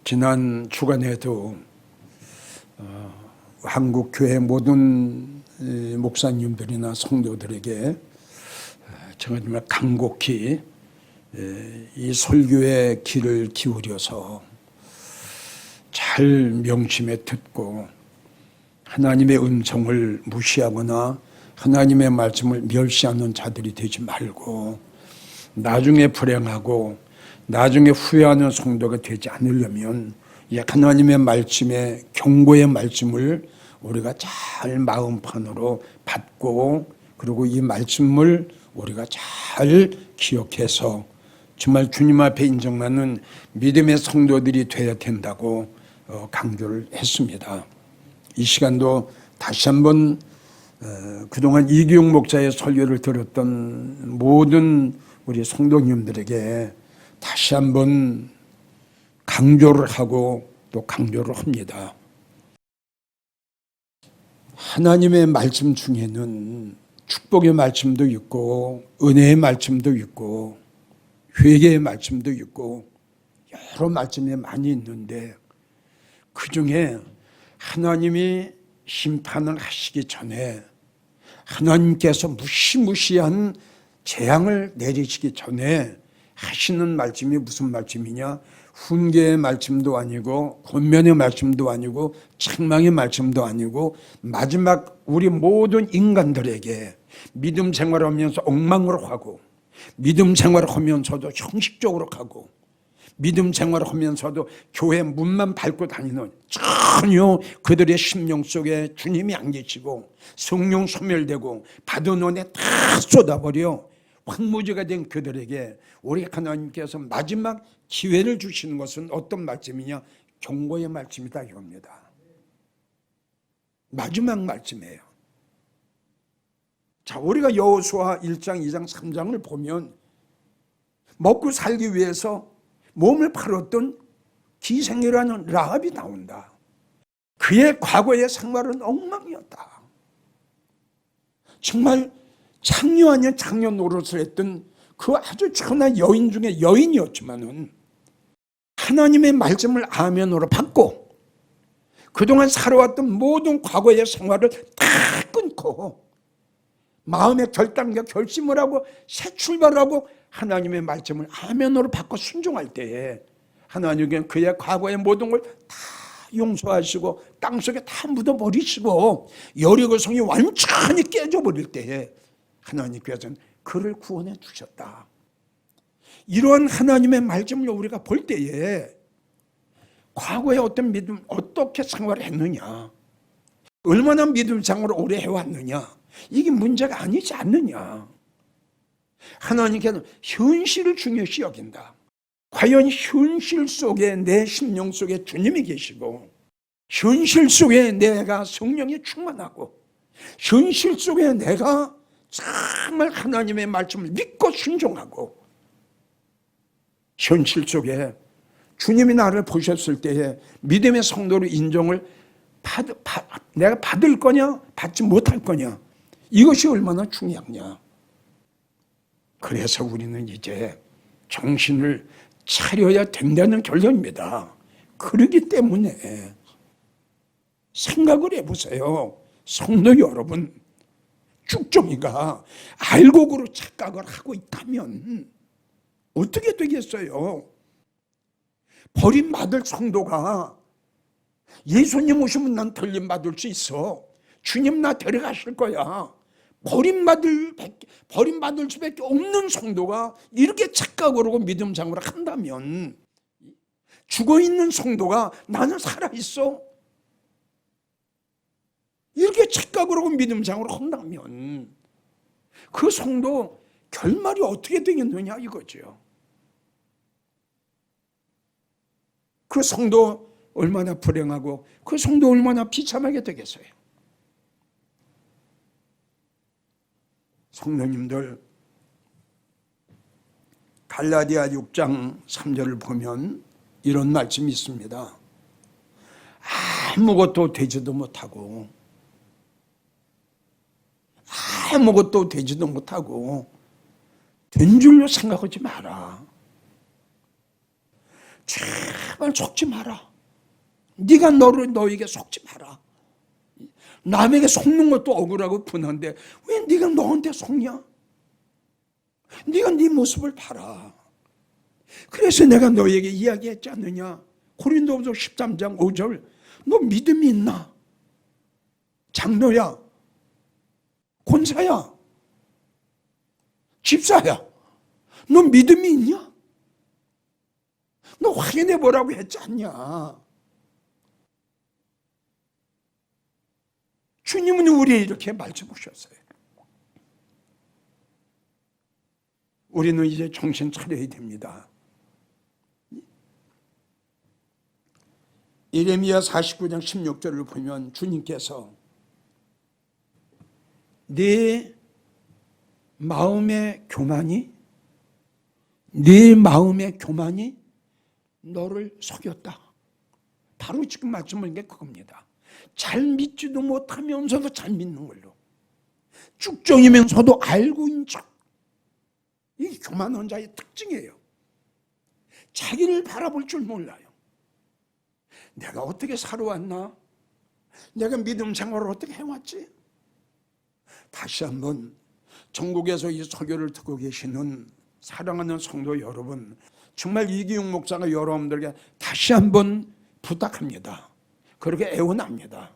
지난 주간에도 한국 교회 모든 목사님들이나 성도들에게 제가 정말 간곡히 이 설교의 귀를 기울여서 잘 명심해 듣고 하나님의 음성을 무시하거나 하나님의 말씀을 멸시하는 자들이 되지 말고 나중에 불행하고 나중에 후회하는 성도가 되지 않으려면 이 하나님의 말씀의 경고의 말씀을 우리가 잘 마음판으로 받고 그리고 이 말씀을 우리가 잘 기억해서 정말 주님 앞에 인정받는 믿음의 성도들이 되어야 된다고 강조를 했습니다. 이 시간도 다시 한번 그동안 이기용 목사의 설교를 들었던 모든 우리 성도님들에게 다시 한번 강조를 하고 또 강조를 합니다. 하나님의 말씀 중에는 축복의 말씀도 있고 은혜의 말씀도 있고 회개의 말씀도 있고 여러 말씀이 많이 있는데 그중에 하나님이 심판을 하시기 전에 하나님께서 무시무시한 재앙을 내리시기 전에 하시는 말씀이 무슨 말씀이냐? 훈계의 말씀도 아니고 권면의 말씀도 아니고 책망의 말씀도 아니고 마지막 우리 모든 인간들에게 믿음 생활하면서 엉망으로 하고 믿음 생활하면서도 형식적으로 가고 믿음 생활하면서도 교회 문만 밟고 다니는 전혀 그들의 심령 속에 주님이 안 계시고 성령 소멸되고 받은 은혜 다 쏟아버려 황무지가 된 그들에게 우리 하나님께서 마지막 기회를 주시는 것은 어떤 말씀이냐? 경고의 말씀이다 이겁니다. 마지막 말씀이에요. 자, 우리가 여호수아 1장, 2장, 3장을 보면 먹고 살기 위해서 몸을 팔았던 기생이라는 라합이 나온다. 그의 과거의 생활은 엉망이었다. 정말 창녀 아닌 창녀 노릇을 했던 그 아주 천한 여인 중에 여인이었지만은 하나님의 말씀을 아멘으로 받고 그동안 살아왔던 모든 과거의 생활을 다 끊고 마음의 결단과 결심을 하고 새 출발하고 하나님의 말씀을 아멘으로 받고 순종할 때에 하나님은 그의 과거의 모든 걸 다 용서하시고 땅속에 다 묻어버리시고 여리고성이 완전히 깨져버릴 때에 하나님께서는 그를 구원해 주셨다. 이러한 하나님의 말씀을 우리가 볼 때에 과거에 어떤 믿음 어떻게 생활을 했느냐, 얼마나 믿음 생활을 오래 해왔느냐, 이게 문제가 아니지 않느냐. 하나님께서는 현실을 중요시 여긴다. 과연 현실 속에 내 심령 속에 주님이 계시고 현실 속에 내가 성령이 충만하고 현실 속에 내가 정말 하나님의 말씀을 믿고 순종하고 현실 속에 주님이 나를 보셨을 때에 믿음의 성도로 인정을 내가 받을 거냐 받지 못할 거냐, 이것이 얼마나 중요하냐. 그래서 우리는 이제 정신을 차려야 된다는 결론입니다. 그렇기 때문에 생각을 해보세요. 성도 여러분, 쭉정이가 알고 그로 착각을 하고 있다면 어떻게 되겠어요? 버림받을 성도가 예수님 오시면 난 들림받을 수 있어. 주님 나 데려가실 거야. 버림받을 수밖에 없는 성도가 이렇게 착각을 하고 믿음 생활을 한다면 죽어있는 성도가 나는 살아있어 이렇게 착각을 하고 믿음 생활을 한다면 그 성도 결말이 어떻게 되겠느냐 이거죠. 그 성도 얼마나 불행하고 그 성도 얼마나 비참하게 되겠어요. 성도님들, 갈라디아 6장 3절을 보면 이런 말씀이 있습니다. 아무것도 되지도 못하고 된 줄로 생각하지 마라. 제발 속지 마라. 네가 너에게 속지 마라. 남에게 속는 것도 억울하고 분한데 왜 네가 너한테 속냐? 네가 네 모습을 봐라. 그래서 내가 너에게 이야기했지 않느냐? 고린도후서 13장 5절 너 믿음이 있나? 장로야, 권사야, 집사야, 너 믿음이 있냐? 너 확인해 보라고 했지 않냐? 주님은 우리에게 이렇게 말씀하셨어요. 우리는 이제 정신 차려야 됩니다. 예레미야 49장 16절을 보면 주님께서 네 마음의 교만이 너를 속였다. 바로 지금 말씀하는 게 그겁니다. 잘 믿지도 못하면서도 잘 믿는 걸로, 쭉정이면서도 알고 있는 척. 이게 교만한 자의 특징이에요. 자기를 바라볼 줄 몰라요. 내가 어떻게 살아왔나? 내가 믿음 생활을 어떻게 해왔지? 다시 한번 전국에서 이 설교를 듣고 계시는 사랑하는 성도 여러분, 정말 이기용 목사가 여러분들에게 다시 한번 부탁합니다. 그렇게 애원합니다.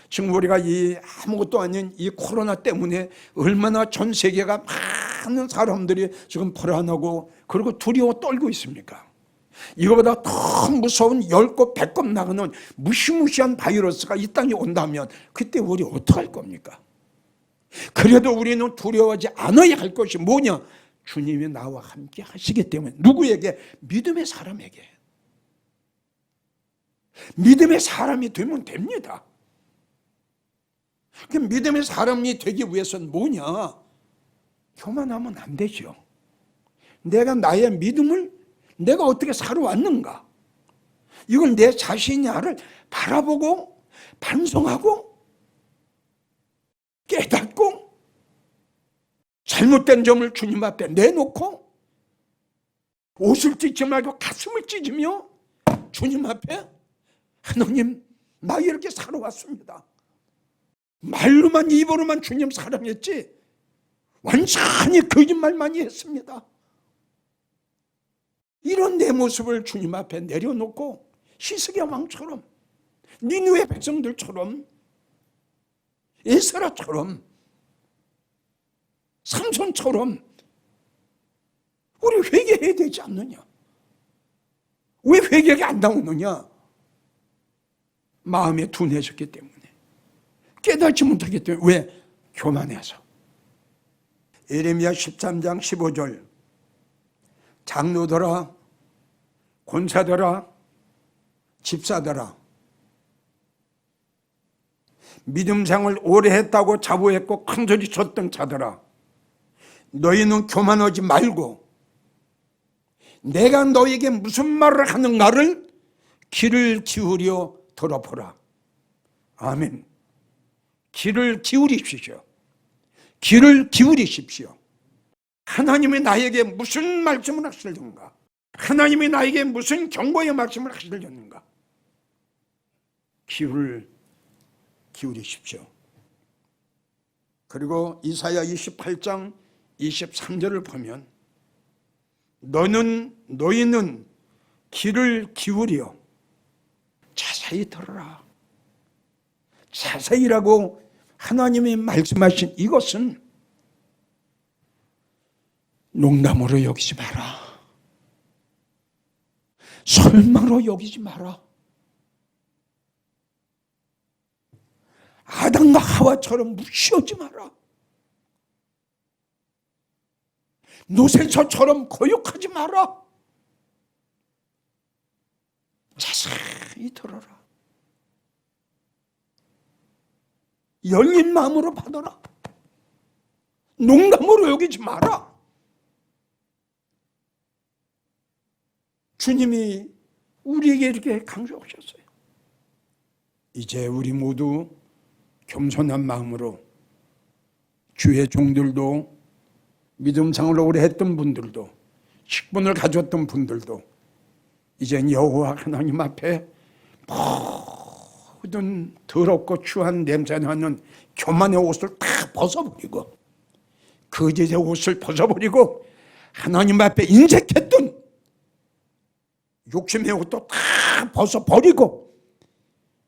지금 우리가 이 아무것도 아닌 이 코로나 때문에 얼마나 전 세계가 많은 사람들이 지금 불안하고 그리고 두려워 떨고 있습니까? 이거보다 더 무서운 10급, 100급 나가는 무시무시한 바이러스가 이 땅에 온다면 그때 우리 어떡할 겁니까? 그래도 우리는 두려워하지 않아야 할 것이 뭐냐? 주님이 나와 함께 하시기 때문에. 누구에게? 믿음의 사람에게. 믿음의 사람이 되면 됩니다. 그 믿음의 사람이 되기 위해서는 뭐냐? 교만하면 안 되죠. 내가 나의 믿음을 내가 어떻게 살아왔는가? 이걸 내 자신이 나를 바라보고 반성하고 깨닫고 잘못된 점을 주님 앞에 내놓고 옷을 찢지 말고 가슴을 찢으며 주님 앞에 하나님, 나 이렇게 살아왔습니다. 말로만 입으로만 주님 사랑했지 완전히 거짓말 많이 했습니다. 이런 내 모습을 주님 앞에 내려놓고 히스기야 왕처럼, 니느웨 백성들처럼, 에스라처럼, 삼손처럼 우리 회개해야 되지 않느냐? 왜 회개가 안 나오느냐? 마음에 둔해졌기 때문에, 깨닫지 못하기 때문에. 왜? 교만해서. 예레미야 13장 15절 장로들아, 권사들아, 집사들아, 믿음생활 오래 했다고 자부했고 큰소리 쳤던 자들아, 너희는 교만하지 말고 내가 너에게 무슨 말을 하는가를 귀를 기울여 들어보라. 아멘. 귀를 기울이십시오. 귀를 기울이십시오. 하나님이 나에게 무슨 말씀을 하시려는가? 하나님이 나에게 무슨 경고의 말씀을 하시려는가? 귀를 기울이십시오. 그리고 이사야 28장 23절을 보면 너희는 귀를 기울여 자세히 들어라. 자세히라고 하나님이 말씀하신 이것은 농담으로 여기지 마라. 설마로 여기지 마라. 아담과 하와처럼 무시하지 마라. 노새처럼 거역하지 마라. 자세히 들어라. 열린 마음으로 받아라. 농담으로 여기지 마라. 주님이 우리에게 이렇게 강조하셨어요. 이제 우리 모두 겸손한 마음으로, 주의 종들도, 믿음 생활을 오래 했던 분들도, 식분을 가졌던 분들도 이젠 여호와 하나님 앞에 모든 더럽고 추한 냄새나는 교만의 옷을 다 벗어버리고 거짓의 옷을 벗어버리고 하나님 앞에 인색했던 욕심의 옷도 다 벗어버리고,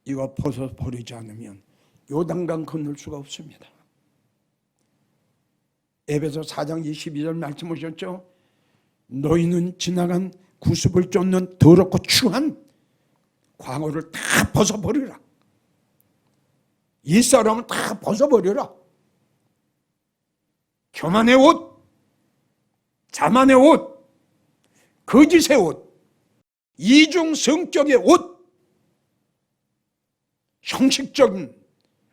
이거 벗어버리지 않으면 요단강 건널 수가 없습니다. 에베소 4장 22절 말씀 오셨죠? 너희는 지나간 구습을 쫓는 더럽고 추한 광어를 다 벗어버리라. 이 사람을 다 벗어버리라. 교만의 옷, 자만의 옷, 거짓의 옷, 이중 성격의 옷, 형식적인,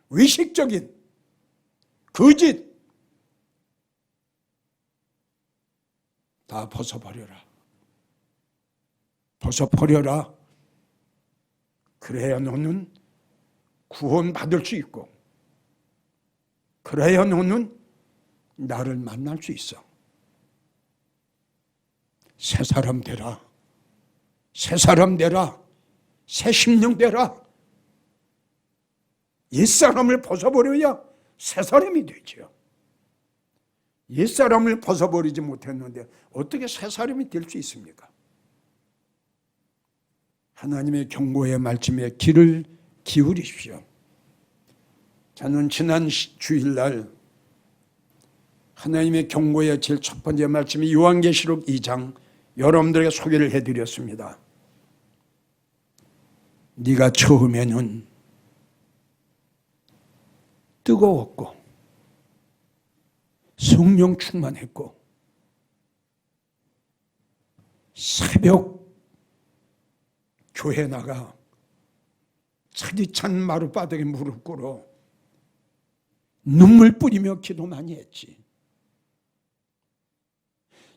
외식적인, 거짓 다 벗어버려라. 벗어버려라. 그래야 너는 구원받을 수 있고, 그래야 너는 나를 만날 수 있어. 새 사람 되라. 새 사람 되라. 새 심령 되라. 옛사람을 벗어버려야 새 사람이 되죠. 옛사람을 벗어버리지 못했는데 어떻게 새 사람이 될 수 있습니까? 하나님의 경고의 말씀에 귀를 기울이십시오. 저는 지난 주일날 하나님의 경고의 제일 첫 번째 말씀이 요한계시록 2장 여러분들에게 소개를 해드렸습니다. 네가 처음에는 뜨거웠고 성령 충만했고 새벽 교회 나가 차디찬 마룻바닥에 무릎 꿇어 눈물 뿌리며 기도 많이 했지.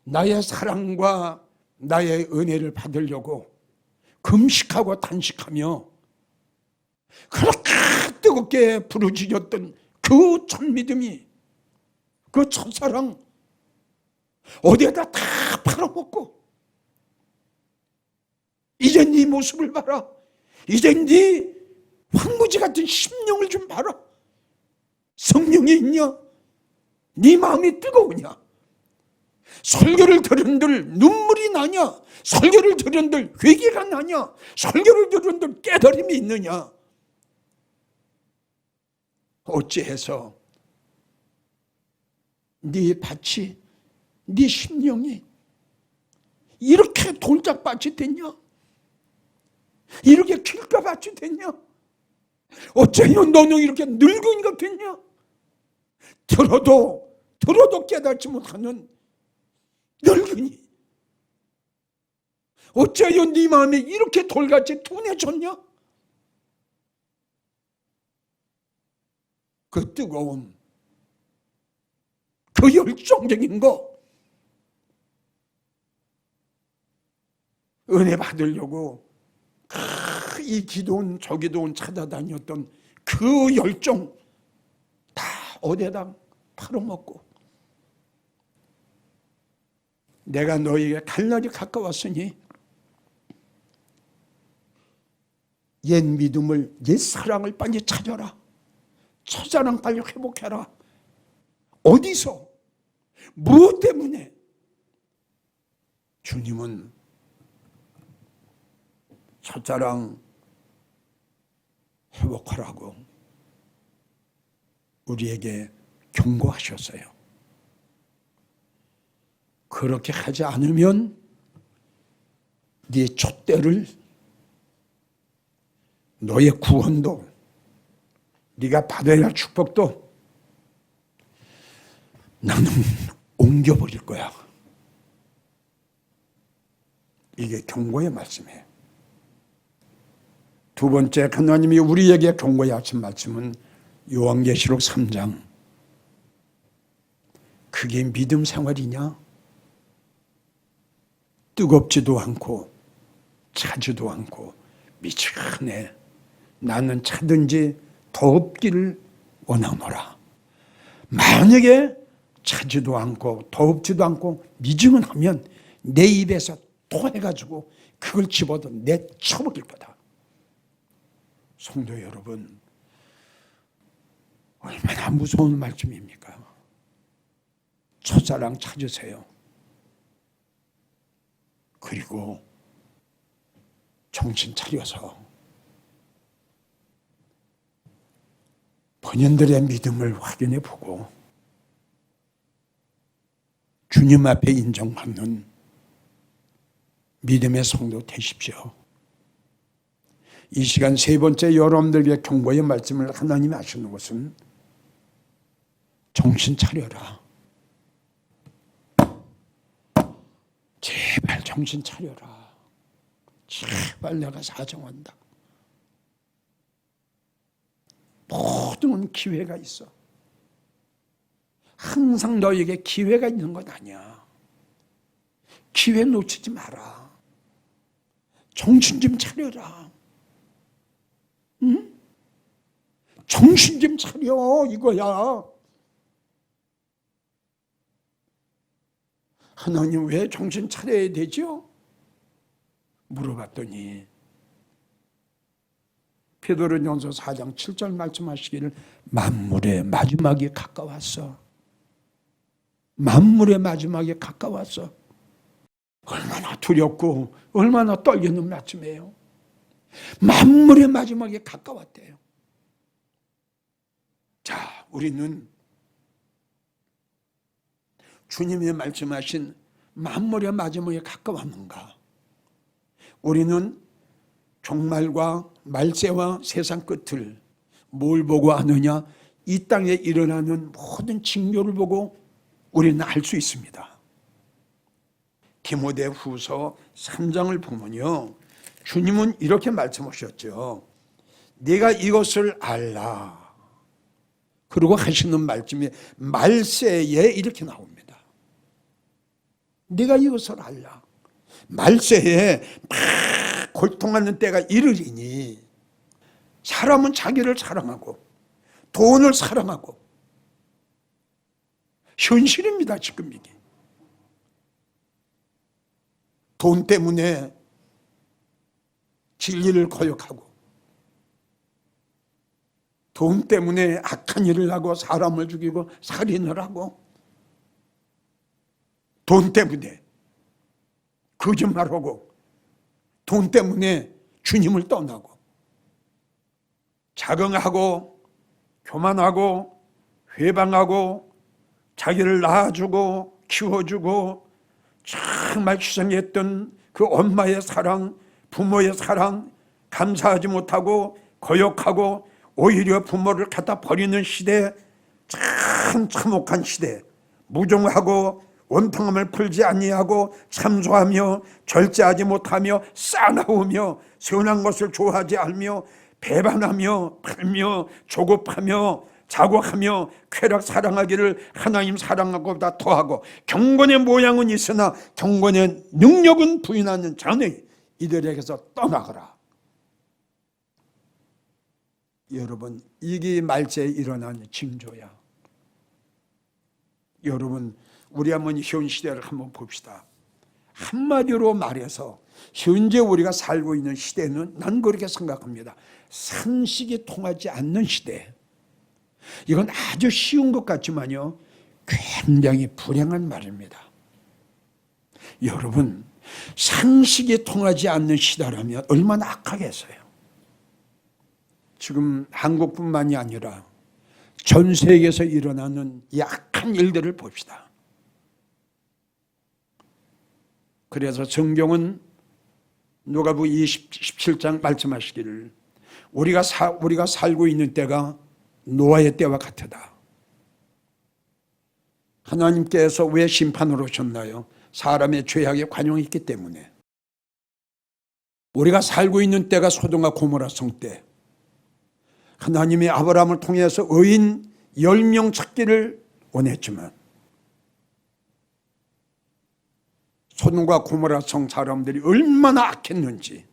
나의 사랑과 나의 은혜를 받으려고 금식하고 단식하며 그렇게 뜨겁게 부르짖었던 그 첫믿음이, 그 첫사랑 어디에다 다 팔아먹고 이제 네 모습을 봐라. 이제 네 황무지 같은 심령을 좀 봐라. 성령이 있냐? 네 마음이 뜨거우냐? 설교를 들은들 눈물이 나냐? 설교를 들은들 회개가 나냐? 설교를 들은들 깨달음이 있느냐? 어찌해서 네 밭이, 네 심령이 이렇게 돌짝밭이 됐냐? 이렇게 길가밭이 됐냐? 어째요 너는 이렇게 늙은이가 됐냐? 들어도 깨닫지 못하는 늙은이, 어째요 네 마음이 이렇게 돌같이 둔해졌냐? 그 뜨거움, 그 열정적인 거, 은혜 받으려고 이 기도원 저 기도원 찾아다녔던 그 열정 다 어디에다 팔아먹고, 내가 너에게 갈 날이 가까웠으니 옛 믿음을, 옛 사랑을 빨리 찾아라. 첫사랑 빨리 회복해라. 어디서, 무엇 때문에? 주님은 첫사랑 회복하라고 우리에게 경고하셨어요. 그렇게 하지 않으면 네 촛대를, 너의 구원도, 네가 받아야 할 축복도 나는 옮겨버릴 거야. 이게 경고의 말씀이에요. 두 번째 하나님이 우리에게 경고하신 말씀은 요한계시록 3장. 그게 믿음 생활이냐? 뜨겁지도 않고 차지도 않고 미치겠네. 나는 차든지 덥기를 원하노라. 만약에 차지도 않고 덥지도 않고 미지근하면 내 입에서 토해가지고 그걸 집어도 내쳐먹일 거다. 성도 여러분, 얼마나 무서운 말씀입니까? 첫사랑 찾으세요. 그리고 정신 차려서 본인들의 믿음을 확인해 보고 주님 앞에 인정받는 믿음의 성도 되십시오. 이 시간 세 번째 여러분들에게 경고의 말씀을 하나님이 하시는 것은 정신 차려라. 제발 정신 차려라. 제발 내가 사정한다. 모든 기회가 있어. 항상 너에게 기회가 있는 것 아니야. 기회 놓치지 마라. 정신 좀 차려라. 응? 정신 좀 차려 이거야. 하나님 왜 정신 차려야 되죠? 물어봤더니 베드로전서 4장 7절 말씀하시기를 만물의 마지막이 가까웠어. 만물의 마지막이 가까웠어. 얼마나 두렵고 얼마나 떨리는 말씀이에요. 만물의 마지막이 가까웠대요. 자, 우리는 주님이 말씀하신 만물의 마지막에 가까웠는가? 우리는 종말과 말세와 세상 끝을 뭘 보고 아느냐? 이 땅에 일어나는 모든 징조를 보고 우리는 알 수 있습니다. 디모데후서 3장을 보면요, 주님은 이렇게 말씀하셨죠. 네가 이것을 알라. 그리고 하시는 말씀이 말세에 이렇게 나옵니다. 네가 이것을 알라. 말세에 막 고통하는 때가 이르리니 사람은 자기를 사랑하고 돈을 사랑하고 현실입니다. 지금 이게 돈 때문에 진리를 거역하고 돈 때문에 악한 일을 하고 사람을 죽이고 살인을 하고 돈 때문에 거짓말하고 돈 때문에 주님을 떠나고 자긍하고 교만하고 회방하고 자기를 낳아주고 키워주고 정말 희생했던 그 엄마의 사랑, 부모의 사랑 감사하지 못하고 거역하고 오히려 부모를 갖다 버리는 시대, 참 참혹한 시대, 무종하고 원통함을 풀지 아니하고 참소하며 절제하지 못하며 싸나우며 선한 것을 좋아하지 않으며 배반하며 팔며 조급하며 자고하며 쾌락 사랑하기를 하나님 사랑한 것보다 더하고 경건의 모양은 있으나 경건의 능력은 부인하는 자네 이들에게서 떠나거라. 여러분, 이게 말세에 일어나는 징조야. 여러분, 우리 한번 현 시대를 한번 봅시다. 한마디로 말해서 현재 우리가 살고 있는 시대는 난 그렇게 생각합니다. 상식이 통하지 않는 시대. 이건 아주 쉬운 것 같지만요, 굉장히 불행한 말입니다. 여러분, 상식이 통하지 않는 시대라면 얼마나 악하겠어요. 지금 한국뿐만이 아니라 전 세계에서 일어나는 이 악한 일들을 봅시다. 그래서 성경은 누가복음 17장 말씀하시기를 우리가 살고 있는 때가 노아의 때와 같으다. 하나님께서 왜 심판을 오셨나요? 사람의 죄악에 관용했기 때문에. 우리가 살고 있는 때가 소돔과 고모라 성 때. 하나님이 아브라함을 통해서 의인 10명 찾기를 원했지만 소돔과 고모라 성 사람들이 얼마나 악했는지,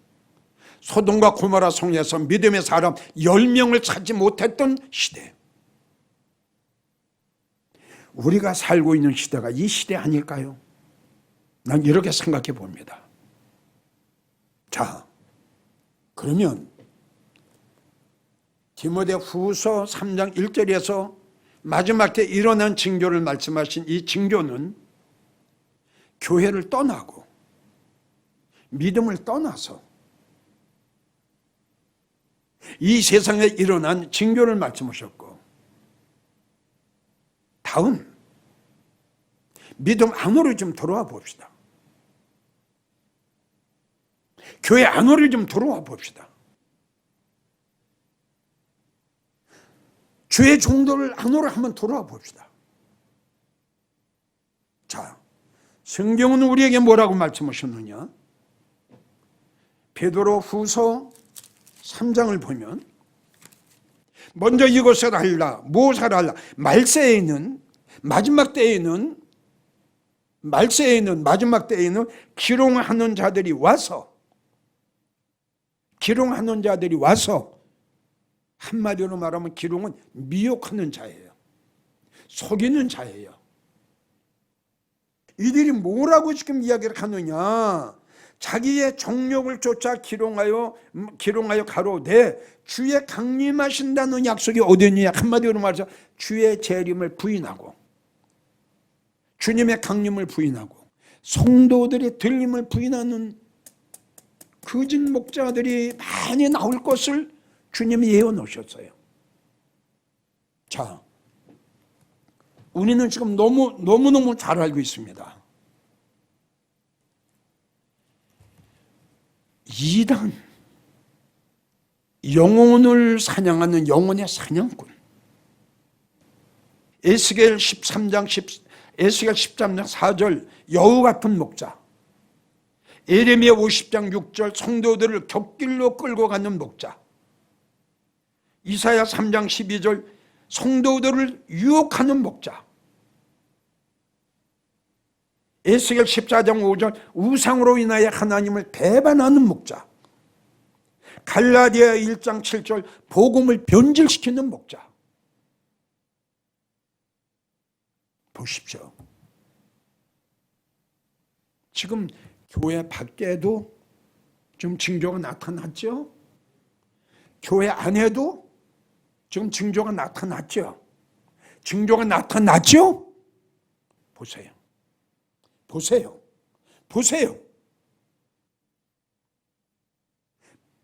소돔과 고모라 성에서 믿음의 사람 10명을 찾지 못했던 시대. 우리가 살고 있는 시대가 이 시대 아닐까요? 난 이렇게 생각해 봅니다. 자, 그러면 디모데후서 3장 1절에서 마지막 때 일어난 징조를 말씀하신 이 징조는 교회를 떠나고 믿음을 떠나서 이 세상에 일어난 징조를 말씀하셨고, 다음 믿음 안으로 좀 들어와 봅시다. 교회 안으로 좀 들어와 봅시다. 주의 종도를 안으로 한번 들어와 봅시다. 자, 성경은 우리에게 뭐라고 말씀하셨느냐? 베드로후서 3장을 보면 먼저 이것을 알라, 무엇을 알라? 말세에는 마지막 때에는 기롱하는 자들이 와서 한마디로 말하면 기롱은 미혹하는 자예요. 속이는 자예요. 이들이 뭐라고 지금 이야기를 하느냐? 자기의 정욕을 쫓아 기롱하여 가로되 주의 강림하신다는 약속이 어디냐? 한마디로 말해서 주의 재림을 부인하고, 주님의 강림을 부인하고, 성도들의 들림을 부인하는 거짓 목자들이 많이 나올 것을 주님이 예언 오셨어요. 자, 우리는 지금 너무너무 잘 알고 있습니다. 이단, 영혼을 사냥하는 영혼의 사냥꾼. 에스겔 13장 4절 여우 같은 목자, 예레미야 50장 6절 성도들을 곁길로 끌고 가는 목자, 이사야 3장 12절 성도들을 유혹하는 목자, 에스겔 14장 5절 우상으로 인하여 하나님을 배반하는 목자, 갈라디아 1장 7절 복음을 변질시키는 목자. 보십시오. 지금 교회 밖에도 좀 징조가 나타났죠? 교회 안에도 지금 징조가 나타났죠? 징조가 나타났죠? 보세요.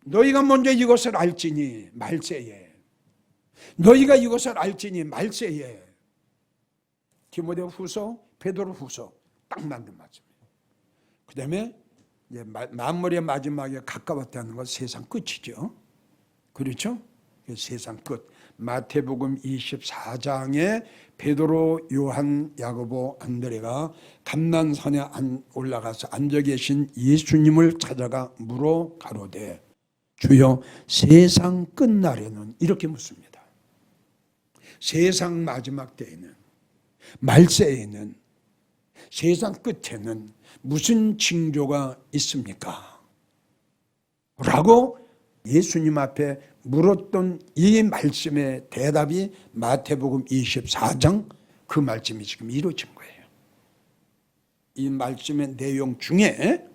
너희가 먼저 이것을 알지니 말세에. 디모데후서, 베드로후서 딱 맞는 말씀이에요. 그 다음에 만물의 마지막에 가까웠다는 건 세상 끝이죠. 그렇죠? 세상 끝. 마태복음 24장에 베드로, 요한, 야고보, 안드레가 감난산에 올라가서 앉아 계신 예수님을 찾아가 물어 가로되 주여 세상 끝날에는, 이렇게 묻습니다. 세상 마지막 때에는, 말세에는, 세상 끝에는 무슨 징조가 있습니까? 라고 예수님 앞에 물었던 이 말씀의 대답이 마태복음 24장 그 말씀이 지금 이루어진 거예요. 이 말씀의 내용 중에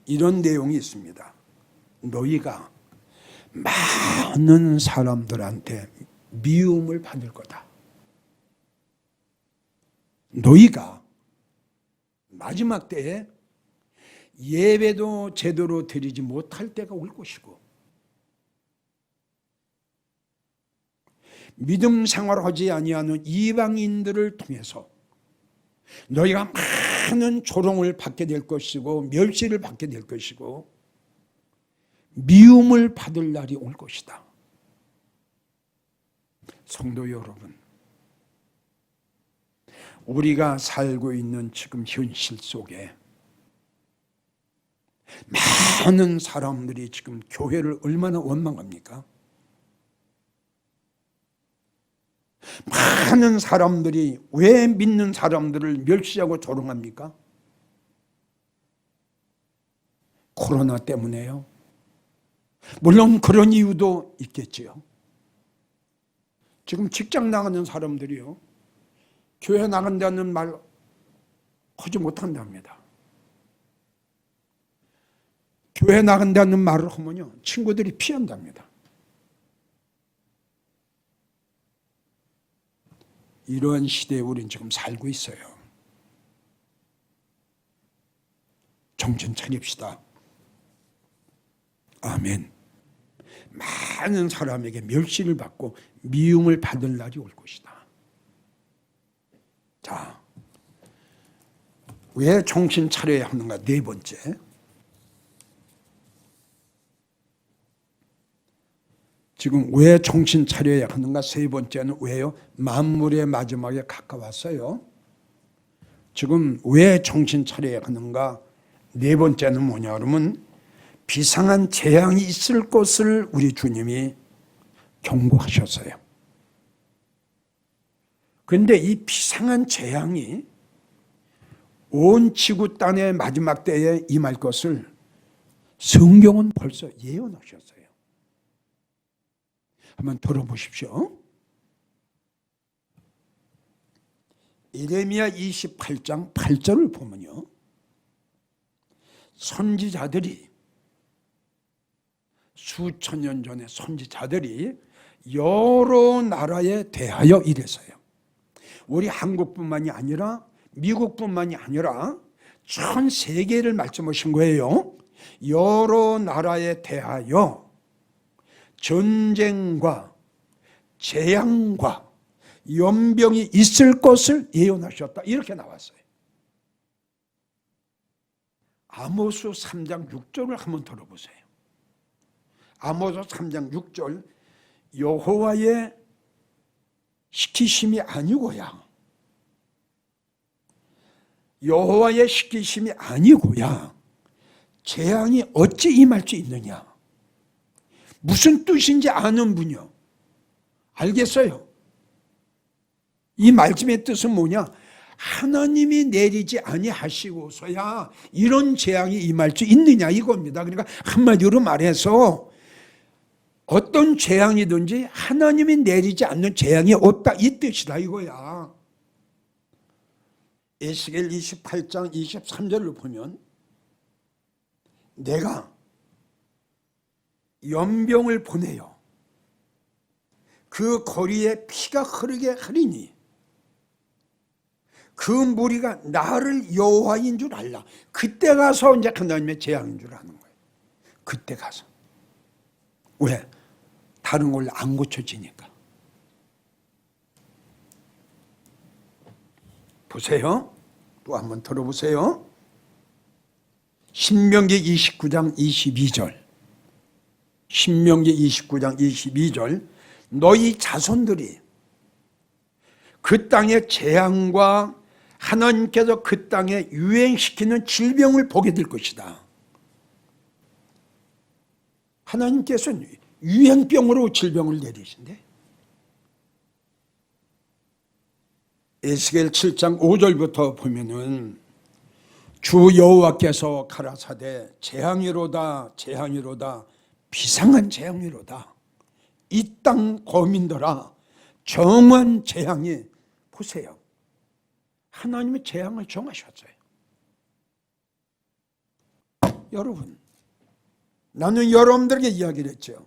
이런 내용이 있습니다. 너희가 많은 사람들한테 미움을 받을 거다. 너희가 마지막 때에 예배도 제대로 드리지 못할 때가 올 것이고, 믿음 생활하지 아니하는 이방인들을 통해서 너희가 많은 조롱을 받게 될 것이고, 멸시를 받게 될 것이고, 미움을 받을 날이 올 것이다. 성도 여러분, 우리가 살고 있는 지금 현실 속에 많은 사람들이 지금 교회를 얼마나 원망합니까? 많은 사람들이 왜 믿는 사람들을 멸시하고 조롱합니까? 코로나 때문에요. 물론 그런 이유도 있겠지요. 지금 직장 나가는 사람들이요, 교회 나간다는 말 하지 못한답니다. 교회 나간다는 말을 하면요, 친구들이 피한답니다. 이러한 시대에 우리는 지금 살고 있어요. 정신 차립시다. 아멘. 많은 사람에게 멸시를 받고 미움을 받을 날이 올 것이다. 자, 왜 정신 차려야 하는가? 네 번째, 지금 왜 정신 차려야 하는가? 세 번째는 왜요? 만물의 마지막에 가까웠어요. 지금 왜 정신 차려야 하는가? 네 번째는 뭐냐 그러면 비상한 재앙이 있을 것을 우리 주님이 경고하셨어요. 그런데 이 비상한 재앙이 온 지구 땅의 마지막 때에 임할 것을 성경은 벌써 예언하셨어요. 한번 들어보십시오. 예레미야 28장 8절을 보면요, 선지자들이 수천 년 전에 선지자들이 여러 나라에 대하여 이랬어요. 우리 한국뿐만이 아니라 미국뿐만이 아니라 전 세계를 말씀하신 거예요. 여러 나라에 대하여 전쟁과 재앙과 연병이 있을 것을 예언하셨다. 이렇게 나왔어요. 아모스 3장 6절을 한번 들어보세요. 아모스 3장 6절, 여호와의 시키심이 아니고야, 여호와의 시키심이 아니고야 재앙이 어찌 임할 수 있느냐. 무슨 뜻인지 아는 분이요, 알겠어요? 이 말씀의 뜻은 뭐냐? 하나님이 내리지 아니하시고서야 이런 재앙이 임할 수 있느냐 이겁니다. 그러니까 한마디로 말해서 어떤 재앙이든지 하나님이 내리지 않는 재앙이 없다, 이 뜻이다 이거야. 에스겔 28장 23절을 보면 내가 연병을 보내요 그 거리에 피가 흐르게 하리니 그 무리가 나를 여호와인 줄 알라. 그때 가서 이제 하나님의 재앙인 줄 아는 거예요. 그때 가서. 왜? 다른 걸로 안 고쳐지니까. 보세요. 또 한번 들어보세요. 신명기 29장 22절. 신명기 29장 22절. 너희 자손들이 그 땅의 재앙과 하나님께서 그 땅에 유행시키는 질병을 보게 될 것이다. 하나님께서는 유행병으로 질병을 내리신대. 에스겔 7장 5절부터 보면은 주 여호와께서 가라사대 재앙이로다 재앙이로다 비상한 재앙이로다. 이 땅 거민들아 정한 재앙이, 보세요. 하나님의 재앙을 정하셨어요. 여러분, 나는 여러분들에게 이야기를 했죠.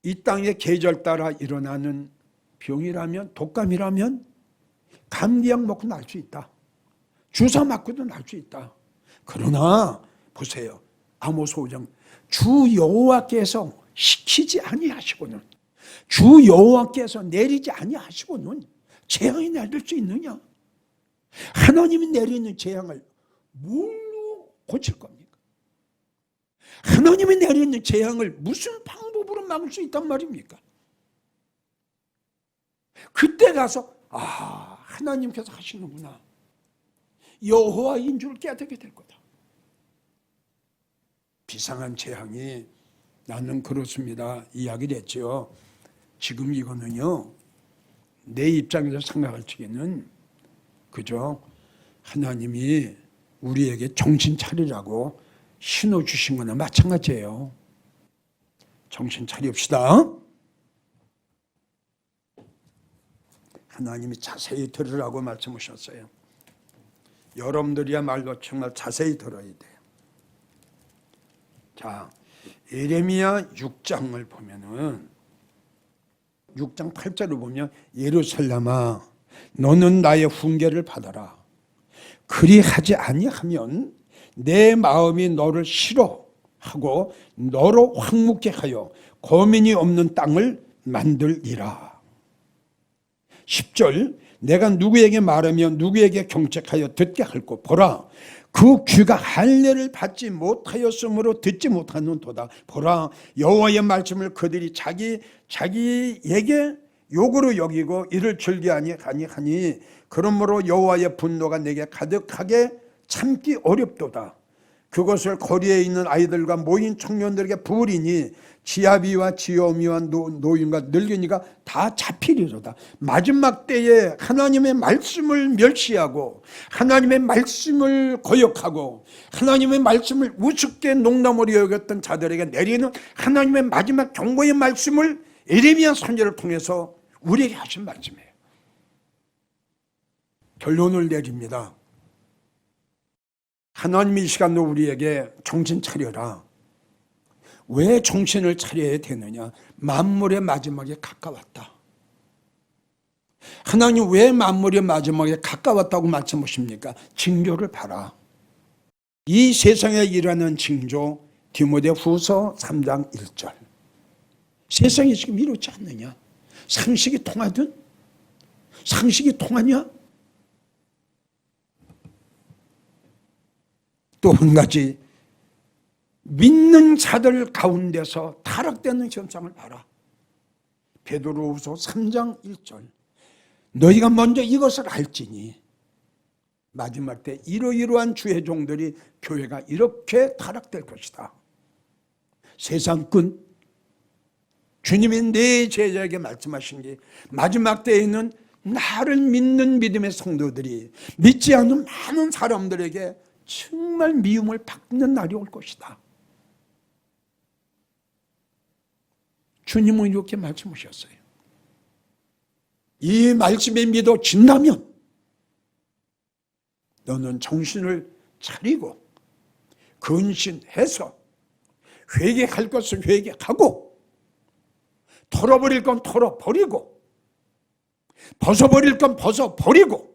이 땅의 계절 따라 일어나는 병이라면, 독감이라면 감기약 먹고 날 수 있다. 주사 맞고도 날 수 있다. 그러나 보세요. 아모스 5장, 주 여호와께서 시키지 아니하시고는, 주 여호와께서 내리지 아니하시고는 재앙이 내릴 수 있느냐? 하나님이 내리는 재앙을 뭘로 고칠 겁니까? 하나님이 내리는 재앙을 무슨 방법으로 막을 수 있단 말입니까? 그때 가서 하나님께서 하시는구나, 여호와인 줄 깨닫게 될 거다. 비상한 재앙이, 나는 그렇습니다 이야기를 했죠. 지금 이거는요, 내 입장에서 생각할 적에는 그죠, 하나님이 우리에게 정신 차리라고 신호 주신 거나 마찬가지예요. 정신 차립시다. 하나님이 자세히 들으라고 말씀하셨어요. 여러분들이야말로 정말 자세히 들어야 돼요. 자, 예레미야 6장을 보면은 6장 8절을 보면 예루살렘아 너는 나의 훈계를 받아라. 그리하지 아니하면 내 마음이 너를 싫어하고 너로 황무케 하여 거민이 없는 땅을 만들리라. 10절 내가 누구에게 말하며 누구에게 경책하여 듣게 할꼬 보라 그 귀가 할례를 받지 못하였으므로 듣지 못하는도다. 보라 여호와의 말씀을 그들이 자기에게 욕으로 여기고 이를 즐겨하니 그러므로 여호와의 분노가 내게 가득하게 참기 어렵도다. 그것을 거리에 있는 아이들과 모인 청년들에게 부으리니 지아비와 지엄이와 노인과 늙은이가 다 잡히리로다. 마지막 때에 하나님의 말씀을 멸시하고 하나님의 말씀을 거역하고 하나님의 말씀을 우습게 농담으로 여겼던 자들에게 내리는 하나님의 마지막 경고의 말씀을 예레미야 선지자를 통해서 우리에게 하신 말씀이에요. 결론을 내립니다. 하나님이 이 시간도 우리에게 정신 차려라. 왜 정신을 차려야 되느냐? 만물의 마지막에 가까웠다. 하나님 왜 만물의 마지막에 가까웠다고 말씀하십니까? 징조를 봐라. 이 세상에 일하는 징조 디모데후서 3장 1절. 세상이 지금 이렇지 않느냐? 상식이 통하든? 상식이 통하냐? 또 한 가지 믿는 자들 가운데서 타락되는 현상을 봐라. 베드로후서 3장 1절 너희가 먼저 이것을 알지니 마지막 때 이러이러한 주의 종들이 교회가 이렇게 타락될 것이다. 세상꾼 주님이 내 제자에게 말씀하신 게 마지막 때에는 나를 믿는 믿음의 성도들이 믿지 않는 많은 사람들에게 정말 미움을 받는 날이 올 것이다. 주님은 이렇게 말씀하셨어요. 이 말씀에 믿어진다면 너는 정신을 차리고 근신해서 회개할 것을 회개하고 털어버릴 건 털어버리고 벗어버릴 건 벗어버리고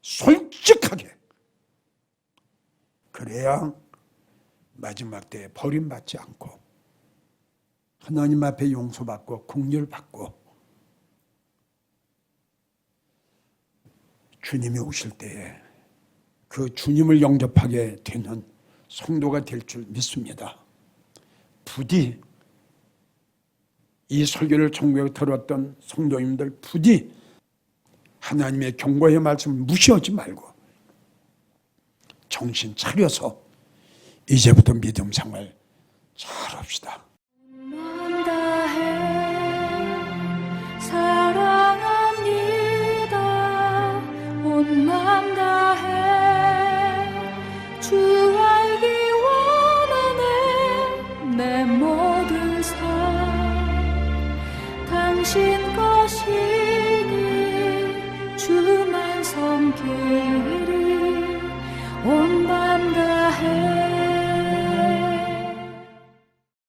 솔직하게 그래야 마지막 때에 버림받지 않고 하나님 앞에 용서받고 긍휼받고 주님이 오실 때에 그 주님을 영접하게 되는 성도가 될 줄 믿습니다. 부디 이 설교를 전국에 들었던 성도님들 부디 하나님의 경고의 말씀을 무시하지 말고 정신 차려서 이제부터 믿음 생활 잘합시다. 사랑합니다. 온 맘 다해 주 알기 원하네. 내 모든 삶 당신 것이니 주만 섬기리. 온